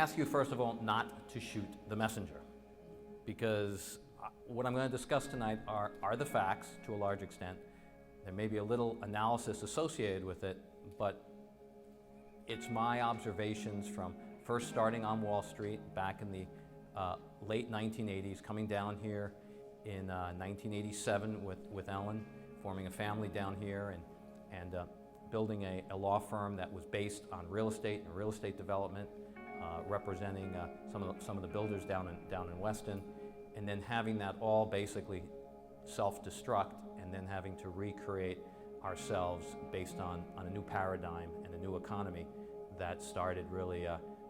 ask you, first of all, not to shoot the messenger, because what I'm going to discuss tonight are the facts to a large extent. There may be a little analysis associated with it, but it's my observations from first starting on Wall Street back in the late 1980s, coming down here in 1987 with Ellen, forming a family down here, and building a law firm that was based on real estate and real estate development, representing some of the builders down in Weston, and then having that all basically self-destruct, and then having to recreate ourselves based on a new paradigm and a new economy that started really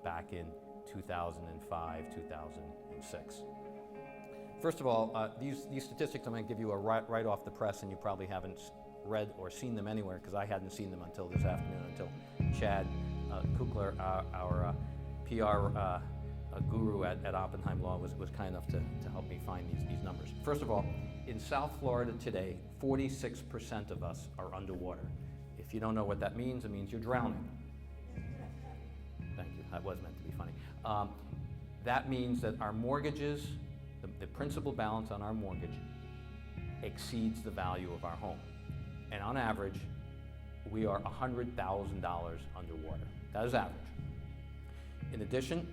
back in 2005, 2006. First of all, these statistics I'm going to give you are right off the press, and you probably haven't read or seen them anywhere, because I hadn't seen them until this afternoon, until Chad Kukler, our PR guru at Oppenheim Law, was kind enough to help me find these numbers. First of all, in South Florida today, 46% of us are underwater. If you don't know what that means, it means you're drowning. Thank you, that was meant to be funny. That means that our mortgages, the principal balance on our mortgage exceeds the value of our home. And on average, we are $100,000 underwater. That is average. In addition,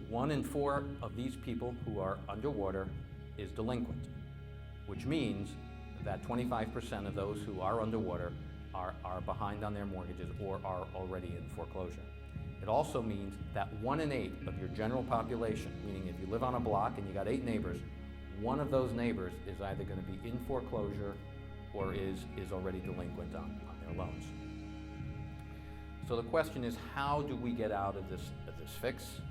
1 in 4 of these people who are underwater is delinquent, which means that 25% of those who are underwater are behind on their mortgages or are already in foreclosure. It also means that 1 in 8 of your general population, meaning if you live on a block and you got 8 neighbors, one of those neighbors is either going to be in foreclosure or is already delinquent on their loans. So the question is, how do we get out of this fix?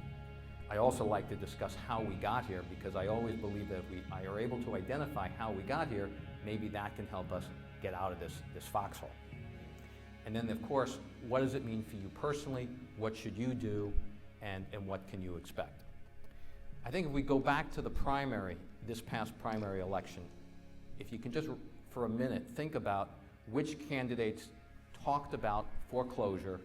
I also like to discuss how we got here, because I always believe that if we are able to identify how we got here, maybe that can help us get out of this foxhole. And then, of course, what does it mean for you personally? What should you do? And what can you expect? I think if we go back to the primary, this past primary election, if you can just for a minute think about which candidates talked about foreclosure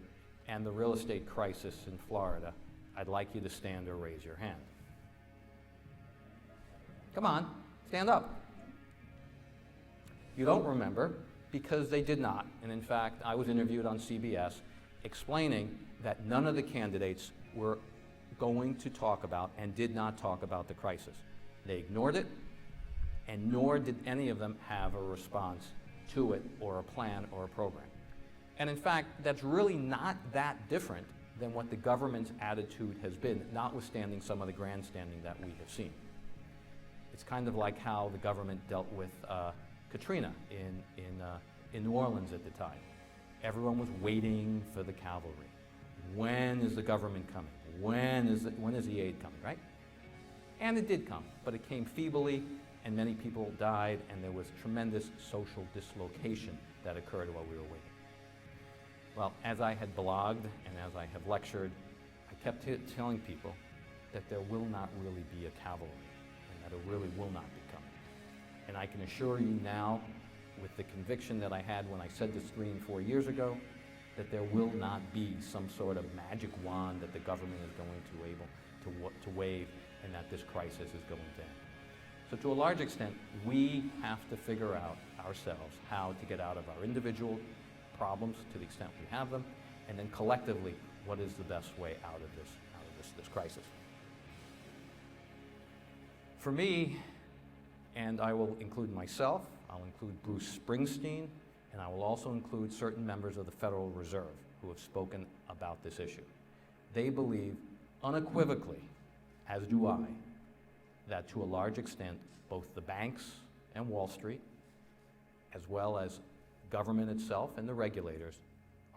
and the real estate crisis in Florida, I'd like you to stand or raise your hand. Come on, stand up. You don't remember because they did not. And in fact, I was interviewed on CBS explaining that none of the candidates were going to talk about and did not talk about the crisis. They ignored it, and nor did any of them have a response to it or a plan or a program. And in fact, that's really not that different than what the government's attitude has been, notwithstanding some of the grandstanding that we have seen. It's kind of like how the government dealt with Katrina in New Orleans at the time. Everyone was waiting for the cavalry. When is the government coming? When is the aid coming, right? And it did come, but it came feebly, and many people died, and there was tremendous social dislocation that occurred while we were waiting. Well, as I had blogged and as I have lectured, I kept telling people that there will not really be a cavalry, and that it really will not be coming. And I can assure you now, with the conviction that I had when I said this 3 and 4 years ago, that there will not be some sort of magic wand that the government is going to able to wave, and that this crisis is going to end. So to a large extent, we have to figure out ourselves how to get out of our individual problems to the extent we have them, and then collectively, what is the best way out of this crisis. For me, and I will include myself, I'll include Bruce Springsteen, and I will also include certain members of the Federal Reserve who have spoken about this issue. They believe unequivocally, as do I, that to a large extent, both the banks and Wall Street, as well as government itself and the regulators,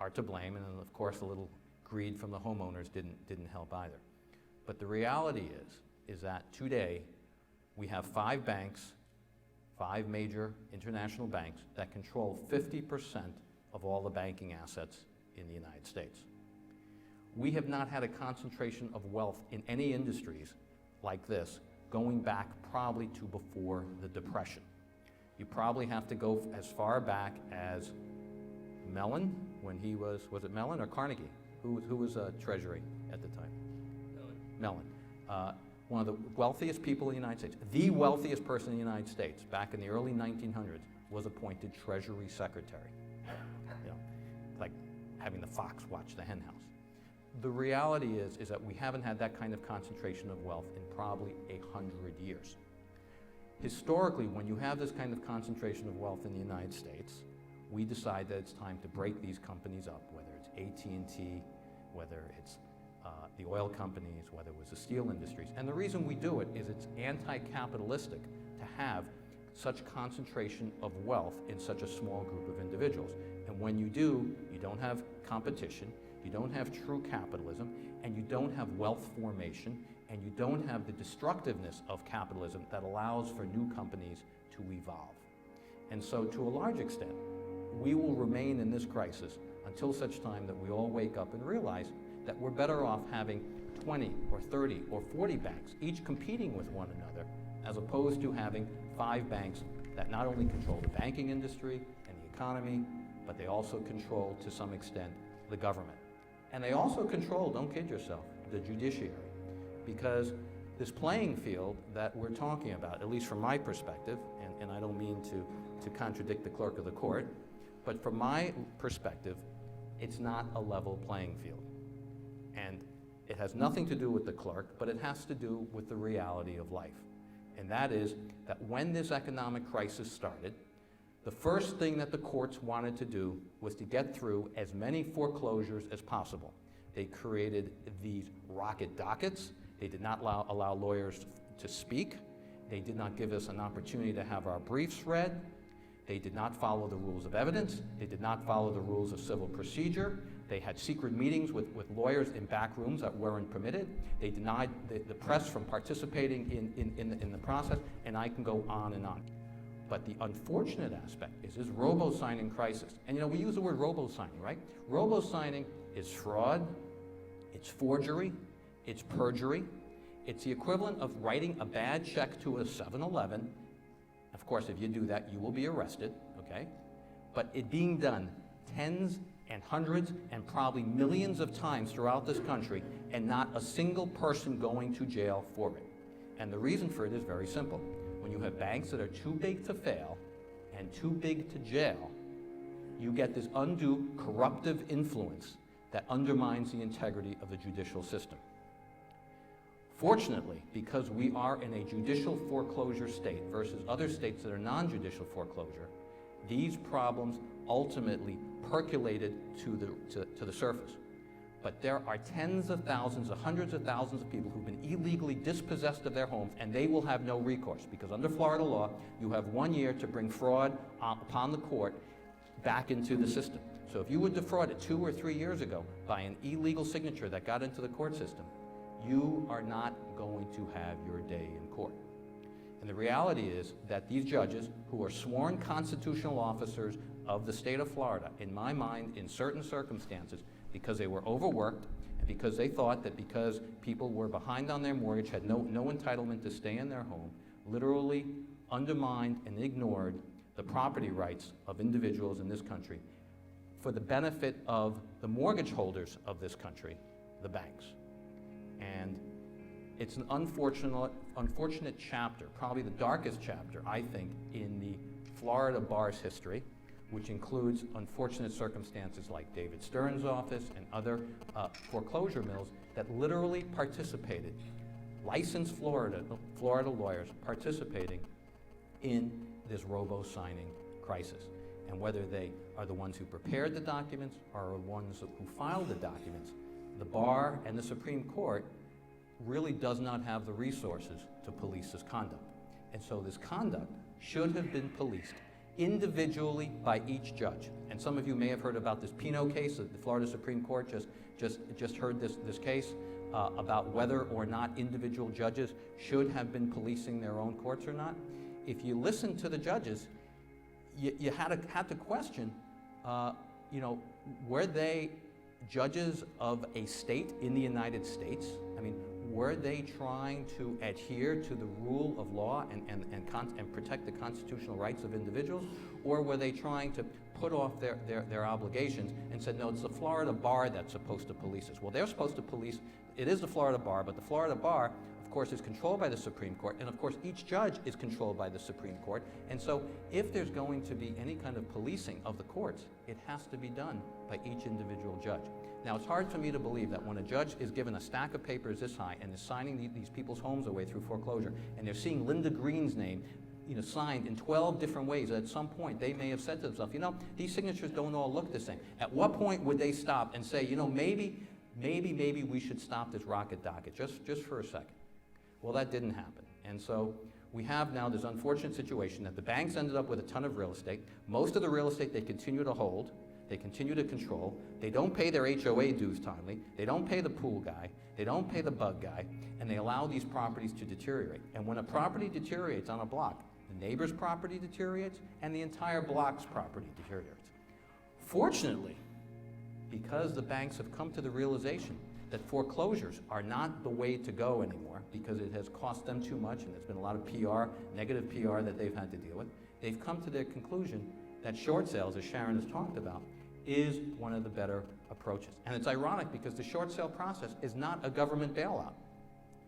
are to blame, and of course a little greed from the homeowners didn't help either. But the reality is that today we have 5 banks, 5 major international banks that control 50% of all the banking assets in the United States. We have not had a concentration of wealth in any industries like this going back probably to before the Depression. You probably have to go as far back as Mellon, when he was it Mellon or Carnegie? Who was Treasury at the time? Mellon. One of the wealthiest people in the United States, the wealthiest person in the United States back in the early 1900s was appointed Treasury Secretary. You know, like having the fox watch the hen house. The reality is that we haven't had that kind of concentration of wealth in probably 100 years. Historically, when you have this kind of concentration of wealth in the United States, we decide that it's time to break these companies up, whether it's AT&T, whether it's the oil companies, whether it was the steel industries. And the reason we do it is it's anti-capitalistic to have such concentration of wealth in such a small group of individuals. And when you do, you don't have competition, you don't have true capitalism, and you don't have wealth formation, and you don't have the destructiveness of capitalism that allows for new companies to evolve. And so to a large extent, we will remain in this crisis until such time that we all wake up and realize that we're better off having 20 or 30 or 40 banks, each competing with one another, as opposed to having 5 banks that not only control the banking industry and the economy, but they also control, to some extent, the government. And they also control, don't kid yourself, the judiciary. Because this playing field that we're talking about, at least from my perspective, and I don't mean to contradict the clerk of the court, but from my perspective, it's not a level playing field. And it has nothing to do with the clerk, but it has to do with the reality of life. And that is that when this economic crisis started, the first thing that the courts wanted to do was to get through as many foreclosures as possible. They created these rocket dockets. They did not allow lawyers to speak. They did not give us an opportunity to have our briefs read. They did not follow the rules of evidence. They did not follow the rules of civil procedure. They had secret meetings with lawyers in back rooms that weren't permitted. They denied the press from participating in the process, and I can go on and on. But the unfortunate aspect is this robo-signing crisis. And you know, we use the word robo-signing, right? Robo-signing is fraud, it's forgery, it's perjury. It's the equivalent of writing a bad check to a 7-Eleven. Of course, if you do that, you will be arrested, okay? But it being done tens and hundreds and probably millions of times throughout this country, and not a single person going to jail for it. And the reason for it is very simple. When you have banks that are too big to fail and too big to jail, you get this undue corruptive influence that undermines the integrity of the judicial system. Fortunately, because we are in a judicial foreclosure state versus other states that are non-judicial foreclosure, these problems ultimately percolated to the surface. But there are tens of thousands, hundreds of thousands of people who've been illegally dispossessed of their homes, and they will have no recourse, because under Florida law, you have 1 year to bring fraud upon the court back into the system. So if you were defrauded 2 or 3 years ago by an illegal signature that got into the court system, you are not going to have your day in court. And the reality is that these judges, who are sworn constitutional officers of the state of Florida, in my mind, in certain circumstances, because they were overworked, and because they thought that because people were behind on their mortgage, had no entitlement to stay in their home, literally undermined and ignored the property rights of individuals in this country for the benefit of the mortgage holders of this country, the banks. And it's an unfortunate chapter, probably the darkest chapter, I think, in the Florida bar's history, which includes unfortunate circumstances like David Stern's office and other foreclosure mills that literally participated, licensed Florida lawyers participating in this robo-signing crisis. And whether they are the ones who prepared the documents or the ones who filed the documents, the bar and the Supreme Court really does not have the resources to police this conduct. And so this conduct should have been policed individually by each judge. And some of you may have heard about this Pino case. The Florida Supreme Court just heard this case about whether or not individual judges should have been policing their own courts or not. If you listen to the judges, you had to question, were they judges of a state in the United States? I mean, were they trying to adhere to the rule of law and protect the constitutional rights of individuals? Or were they trying to put off their obligations and said, no, it's the Florida bar that's supposed to police us. Well, they're supposed to police, it is the Florida bar, but the Florida bar, of course, is controlled by the Supreme Court, and of course, each judge is controlled by the Supreme Court. And so, if there's going to be any kind of policing of the courts, it has to be done by each individual judge. Now, it's hard for me to believe that when a judge is given a stack of papers this high and is signing these people's homes away through foreclosure, and they're seeing Linda Green's name, signed in 12 different ways, at some point they may have said to themselves, these signatures don't all look the same. At what point would they stop and say, maybe we should stop this rocket docket just for a second? Well, that didn't happen. And so we have now this unfortunate situation that the banks ended up with a ton of real estate. Most of the real estate they continue to hold, they continue to control. They don't pay their HOA dues timely. They don't pay the pool guy. They don't pay the bug guy. And they allow these properties to deteriorate. And when a property deteriorates on a block, the neighbor's property deteriorates and the entire block's property deteriorates. Fortunately, because the banks have come to the realization that foreclosures are not the way to go anymore because it has cost them too much and there's been a lot of PR, negative PR that they've had to deal with, they've come to their conclusion that short sales, as Sharon has talked about, is one of the better approaches. And it's ironic because the short sale process is not a government bailout.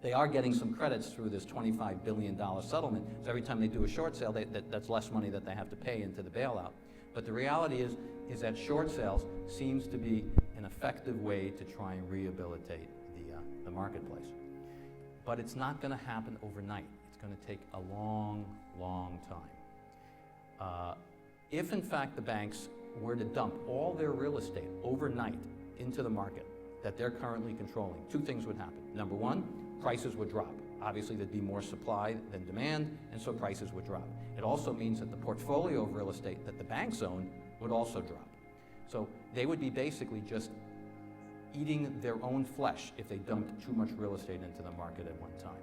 They are getting some credits through this $25 billion settlement, so every time they do a short sale, that's less money that they have to pay into the bailout. But the reality is that short sales seems to be an effective way to try and rehabilitate the marketplace. But it's not going to happen overnight. It's going to take a long, long time. If in fact the banks were to dump all their real estate overnight into the market that they're currently controlling, two things would happen. Number one, prices would drop. Obviously there'd be more supply than demand, and so prices would drop. It also means that the portfolio of real estate that the banks own would also drop. So they would be basically just eating their own flesh if they dumped too much real estate into the market at one time.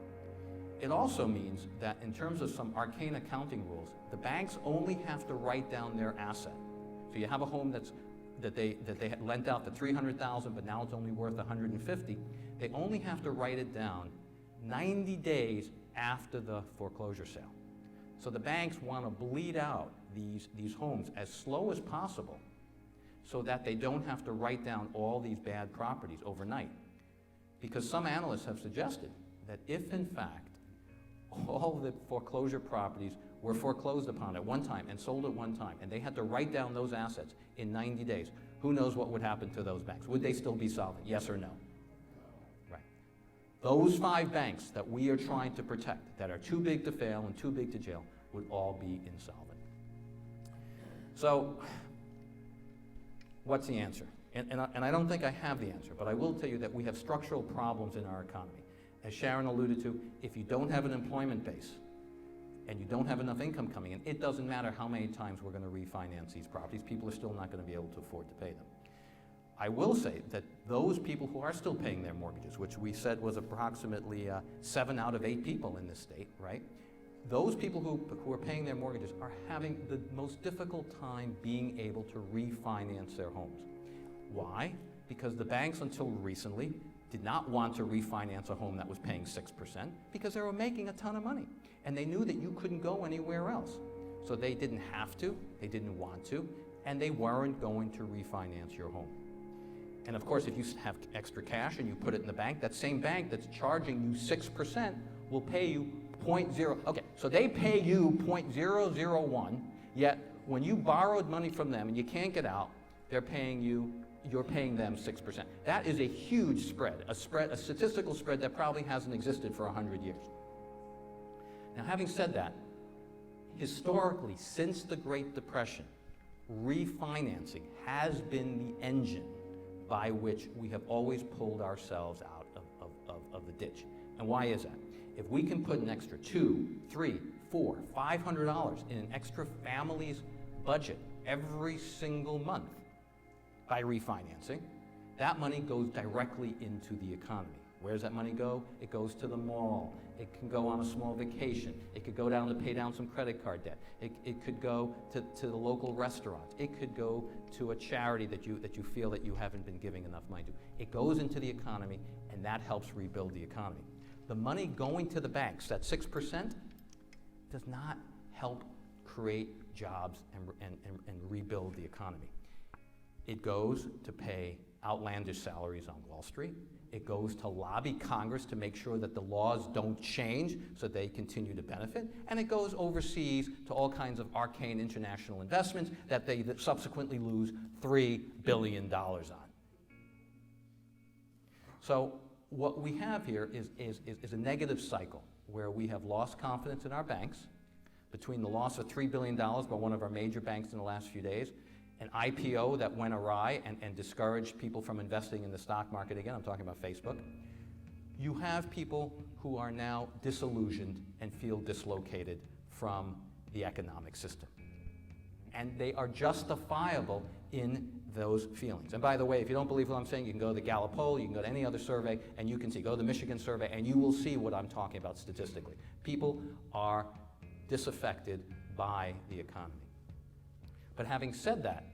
It also means that in terms of some arcane accounting rules, the banks only have to write down their asset. So you have a home that they had lent out for $300,000, but now it's only worth $150,000. They only have to write it down 90 days after the foreclosure sale. So the banks want to bleed out these homes as slow as possible so that they don't have to write down all these bad properties overnight. Because some analysts have suggested that if in fact all the foreclosure properties were foreclosed upon at one time and sold at one time, and they had to write down those assets in 90 days, who knows what would happen to those banks? Would they still be solvent, yes or no? Right. Those 5 banks that we are trying to protect, that are too big to fail and too big to jail, would all be insolvent. So, what's the answer? And I don't think I have the answer, but I will tell you that we have structural problems in our economy. As Sharon alluded to, if you don't have an employment base and you don't have enough income coming in, it doesn't matter how many times we're going to refinance these properties. People are still not going to be able to afford to pay them. I will say that those people who are still paying their mortgages, which we said was approximately 7 out of 8 people in this state, right? Those people who are paying their mortgages are having the most difficult time being able to refinance their homes. Why? Because the banks until recently did not want to refinance a home that was paying 6% because they were making a ton of money. And they knew that you couldn't go anywhere else. So they didn't have to, they didn't want to, and they weren't going to refinance your home. And of course, if you have extra cash and you put it in the bank, that same bank that's charging you 6% will pay you 0.0. Okay, so they pay you 0.001, yet when you borrowed money from them and you can't get out, you're paying them 6%. That is a huge spread, a statistical spread that probably hasn't existed for 100 years. Now, having said that, historically, since the Great Depression, refinancing has been the engine by which we have always pulled ourselves out of the ditch. And why is that? If we can put an extra $200, $300, $400, $500 in an extra family's budget every single month by refinancing, that money goes directly into the economy. Where does that money go? It goes to the mall. It can go on a small vacation. It could go down to pay down some credit card debt. It could go to the local restaurants. It could go to a charity that you feel that you haven't been giving enough money to. It goes into the economy, and that helps rebuild the economy. The money going to the banks, that 6%, does not help create jobs and rebuild the economy. It goes to pay outlandish salaries on Wall Street. It goes to lobby Congress to make sure that the laws don't change so they continue to benefit. And it goes overseas to all kinds of arcane international investments that they subsequently lose $3 billion on. So what we have here is a negative cycle where we have lost confidence in our banks between the loss of $3 billion by one of our major banks in the last few days, an IPO that went awry and discouraged people from investing in the stock market again. I'm talking about Facebook. You have people who are now disillusioned and feel dislocated from the economic system. And they are justifiable in those feelings. And by the way, if you don't believe what I'm saying, you can go to the Gallup poll, you can go to any other survey, and you can see, go to the Michigan survey, and you will see what I'm talking about statistically. People are disaffected by the economy. But having said that,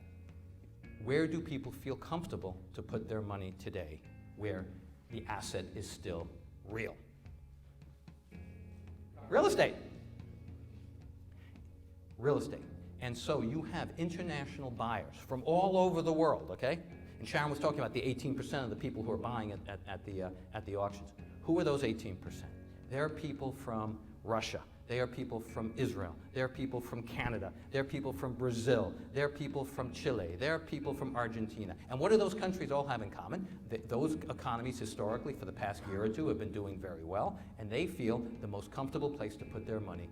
where do people feel comfortable to put their money today where the asset is still real? Real estate. Real estate. And so you have international buyers from all over the world, okay? And Sharon was talking about the 18% of the people who are buying at the auctions. Who are those 18%? They're people from Russia. They are people from Israel. They're people from Canada. They're people from Brazil. They're people from Chile. They're people from Argentina. And what do those countries all have in common? Those economies historically for the past year or two have been doing very well, and they feel the most comfortable place to put their money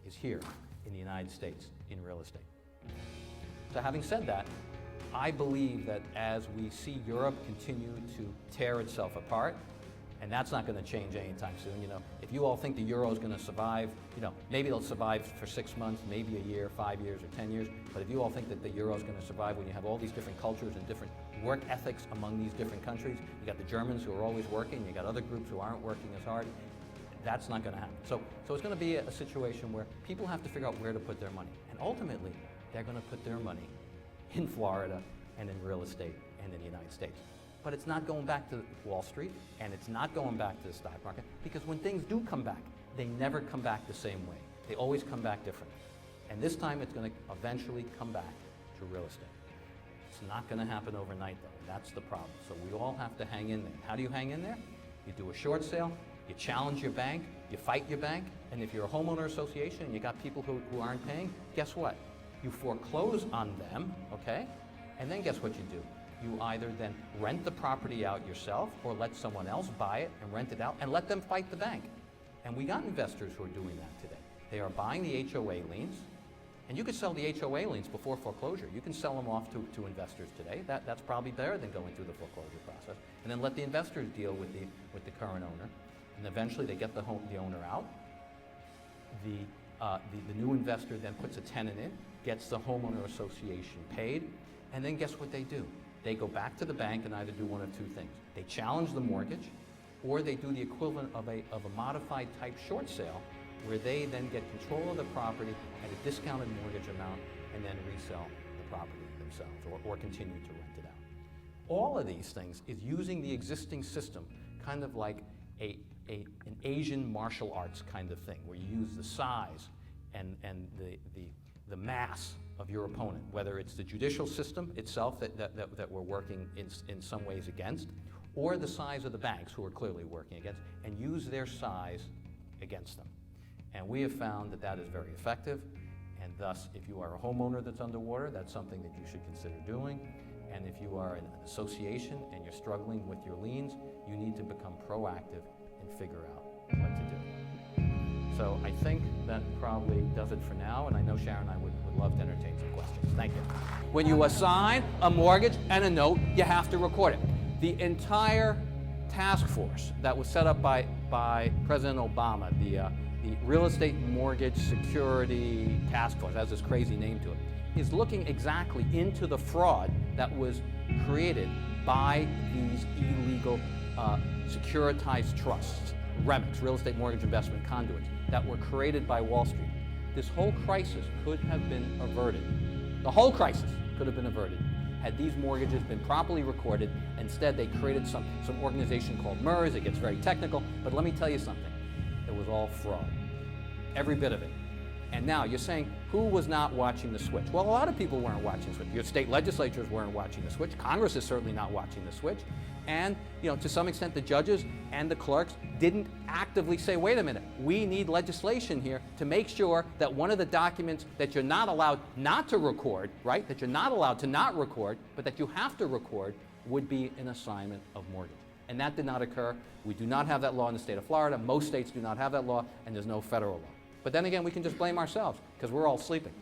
is here in the United States in real estate. So having said that, I believe that as we see Europe continue to tear itself apart, and that's not going to change anytime soon. You know, if you all think the euro is going to survive, you know, maybe it'll survive for 6 months, maybe a year, 5 years, or 10 years. But if you all think that the euro is going to survive when you have all these different cultures and different work ethics among these different countries, you got the Germans who are always working, you got other groups who aren't working as hard. That's not going to happen. So it's going to be a situation where people have to figure out where to put their money, and ultimately, they're going to put their money in Florida and in real estate and in the United States. But it's not going back to Wall Street, and it's not going back to the stock market, because when things do come back, they never come back the same way. They always come back different. And this time it's going to eventually come back to real estate. It's not going to happen overnight, though. That's the problem. So we all have to hang in there. How do you hang in there? You do a short sale, you challenge your bank, you fight your bank, and if you're a homeowner association and you got people who aren't paying, guess what? You foreclose on them, okay? And then guess what you do? You either then rent the property out yourself or let someone else buy it and rent it out and let them fight the bank. And we got investors who are doing that today. They are buying the HOA liens, and you could sell the HOA liens before foreclosure. You can sell them off to investors today. That's probably better than going through the foreclosure process. And then let the investors deal with the current owner. And eventually they get the owner out. The new investor then puts a tenant in, gets the homeowner association paid, and then guess what they do? They go back to the bank and either do one of two things. They challenge the mortgage, or they do the equivalent of a modified type short sale, where they then get control of the property at a discounted mortgage amount and then resell the property themselves or continue to rent it out. All of these things is using the existing system, kind of like an Asian martial arts kind of thing, where you use the size and the mass of your opponent, whether it's the judicial system itself that we're working in some ways against, or the size of the banks who are clearly working against, and use their size against them. And we have found that is very effective, and thus, if you are a homeowner that's underwater, that's something that you should consider doing. And if you are an association and you're struggling with your liens, you need to become proactive and figure out what to do. So I think that probably does it for now, and I know Sharon and I would love to entertain some questions. Thank you. When you assign a mortgage and a note, you have to record it. The entire task force that was set up by President Obama, the Real Estate Mortgage Security Task Force, has this crazy name to it, is looking exactly into the fraud that was created by these illegal securitized trusts, REMICs, real estate mortgage investment conduits, that were created by Wall Street. This whole crisis could have been averted. The whole crisis could have been averted had these mortgages been properly recorded. Instead, they created some organization called MERS. It gets very technical, but let me tell you something. It was all fraud. Every bit of it. And now you're saying, who was not watching the switch? Well, a lot of people weren't watching the switch. Your state legislatures weren't watching the switch. Congress is certainly not watching the switch. And, to some extent, the judges and the clerks didn't actively say, wait a minute, we need legislation here to make sure that one of the documents that you're not allowed not to record, right, that you're not allowed to not record, but that you have to record, would be an assignment of mortgage. And that did not occur. We do not have that law in the state of Florida. Most states do not have that law, and there's no federal law. But then again, we can just blame ourselves because we're all sleeping.